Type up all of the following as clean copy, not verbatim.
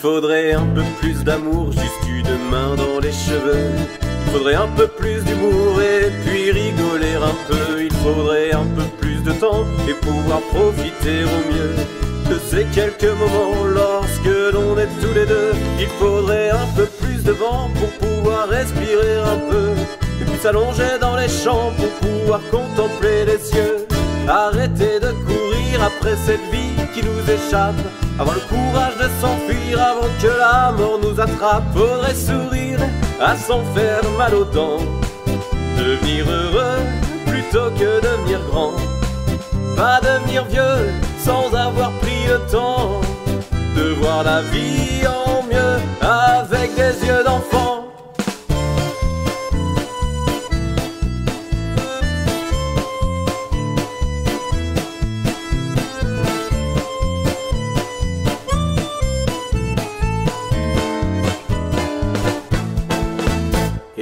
faudrait un peu plus d'amour, juste une main dans les cheveux. Il faudrait un peu plus d'humour et puis rigoler un peu. Il faudrait un peu plus de temps et pouvoir profiter au mieux de ces quelques moments lorsque l'on est tous les deux. Il faudrait un peu plus de vent pour pouvoir respirer un peu, et puis s'allonger dans les champs pour pouvoir contempler les cieux. Arrêter de courir après cette vie qui nous échappe, avoir le courage de s'enfuir avant que la mort nous attrape. Faudrait sourire à s'en faire mal aux dents, devenir heureux plutôt que devenir grand. Pas devenir vieux sans avoir pris le temps de voir la vie en mieux avec des yeux d'enfant.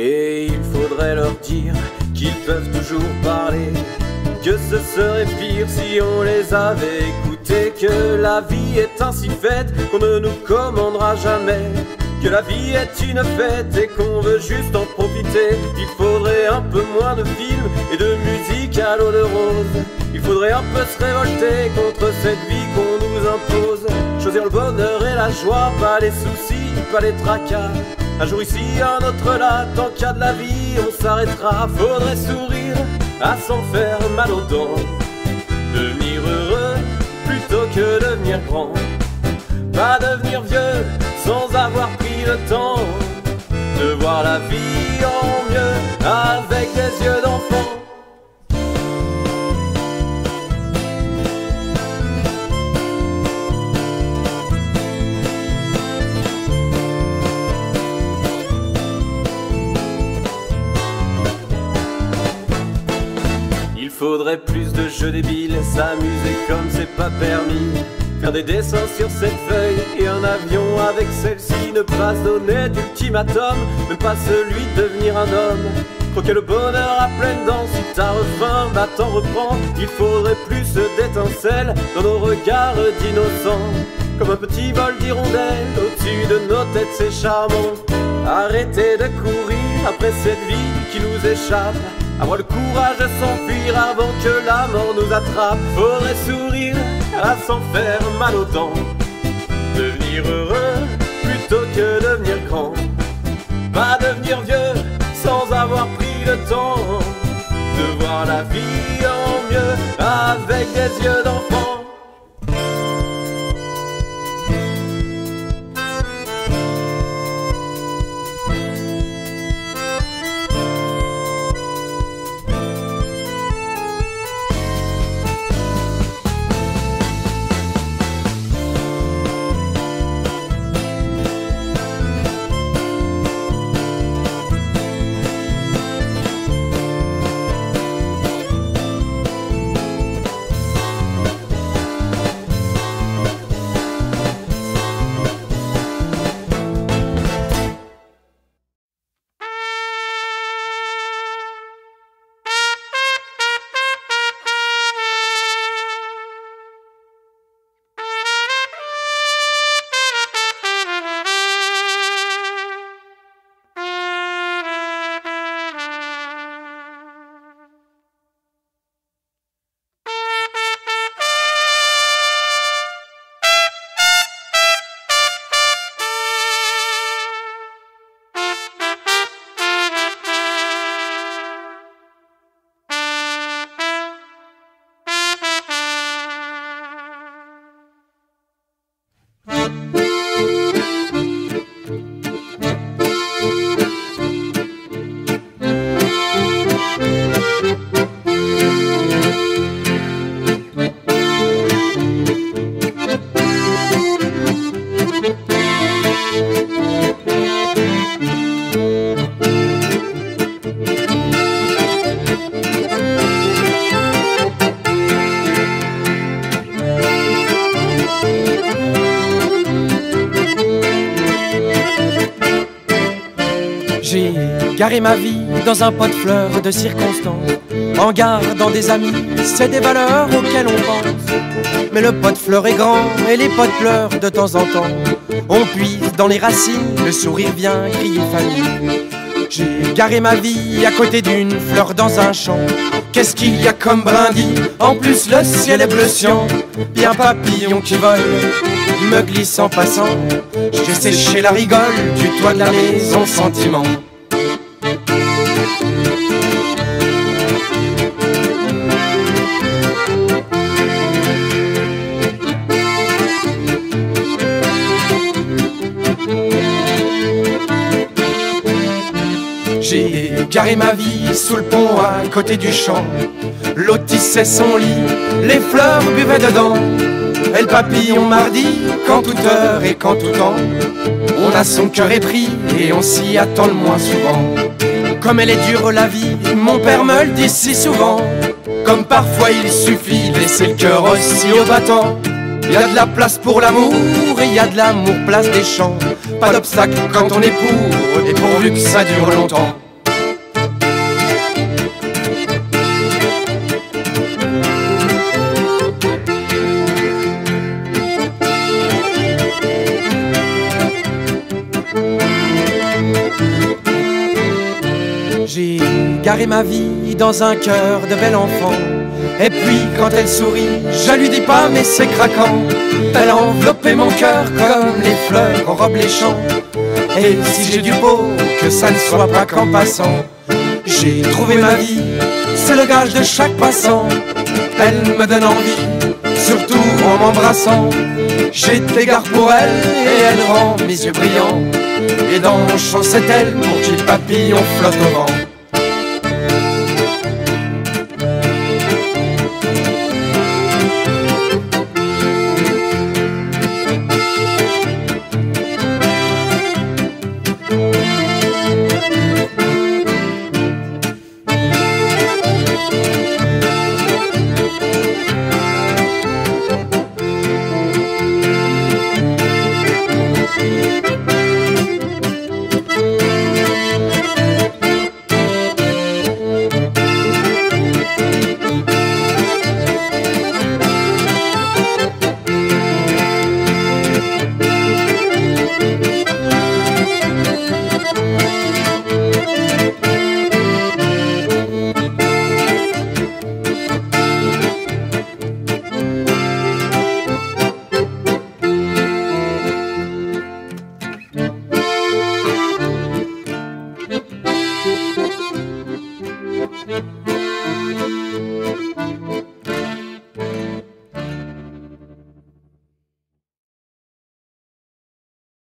Et il faudrait leur dire qu'ils peuvent toujours parler, que ce serait pire si on les avait écoutés, que la vie est ainsi faite qu'on ne nous commandera jamais, que la vie est une fête et qu'on veut juste en profiter. Il faudrait un peu moins de films et de musique à l'eau de rose. Il faudrait un peu se révolter contre cette vie qu'on nous impose, choisir le bonheur et la joie, pas les soucis, pas les tracas. Un jour ici, un autre là, tant qu'il y a de la vie, on s'arrêtera. Faudrait sourire à s'en faire mal aux dents, devenir heureux plutôt que devenir grand. Pas devenir vieux sans avoir pris le temps de voir la vie en mieux avec des yeux d'enfant. Faudrait plus de jeux débiles, s'amuser comme c'est pas permis, faire des dessins sur cette feuille et un avion avec celle-ci. Ne pas se donner d'ultimatum, même pas celui de devenir un homme. Croquer le bonheur à pleines dents, si t'as faim, bah t'en reprends. Il faudrait plus d'étincelles dans nos regards d'innocents, comme un petit vol d'hirondelles au-dessus de nos têtes, c'est charmant. Arrêter de courir après cette vie qui nous échappe, avoir le courage de s'enfuir avant que la mort nous attrape. Faudrait sourire à s'en faire mal aux dents, devenir heureux plutôt que devenir grand. Pas devenir vieux sans avoir pris le temps de voir la vie en mieux avec des yeux d'enfant. J'ai garé ma vie dans un pot de fleurs de circonstances, en gardant des amis, c'est des valeurs auxquelles on pense. Mais le pot de fleurs est grand et les pots pleurent de temps en temps. On puise dans les racines, le sourire vient crier famille. J'ai garé ma vie à côté d'une fleur dans un champ. Qu'est-ce qu'il y a comme brindis? En plus le ciel est bleu cyan. Bien papillon qui vole, me glisse en passant. J'ai séché la rigole du toit de la maison sentiment. J'ai garé ma vie sous le pont à côté du champ. L'eau tissait son lit, les fleurs buvaient dedans. Et le papillon mardi, qu'en toute heure et qu'en tout temps, on a son cœur épris et on s'y attend le moins souvent. Comme elle est dure la vie, mon père me le dit si souvent. Comme parfois il suffit laisser le cœur aussi au battant. Il y a de la place pour l'amour et il y a de l'amour place des champs. Pas d'obstacle quand on est pour, et pourvu que ça dure longtemps. J'ai garé ma vie dans un cœur de bel enfant. Et puis quand elle sourit, je lui dis pas mais c'est craquant. Elle a enveloppé mon cœur comme les fleurs enrobent les champs. Et si j'ai du beau, que ça ne soit pas qu'en passant. J'ai trouvé ma vie, c'est le gage de chaque passant. Elle me donne envie, surtout en m'embrassant. J'ai de l'égard pour elle et elle rend mes yeux brillants. Et dans mon champ c'est elle pour qui le papillon flotte au vent.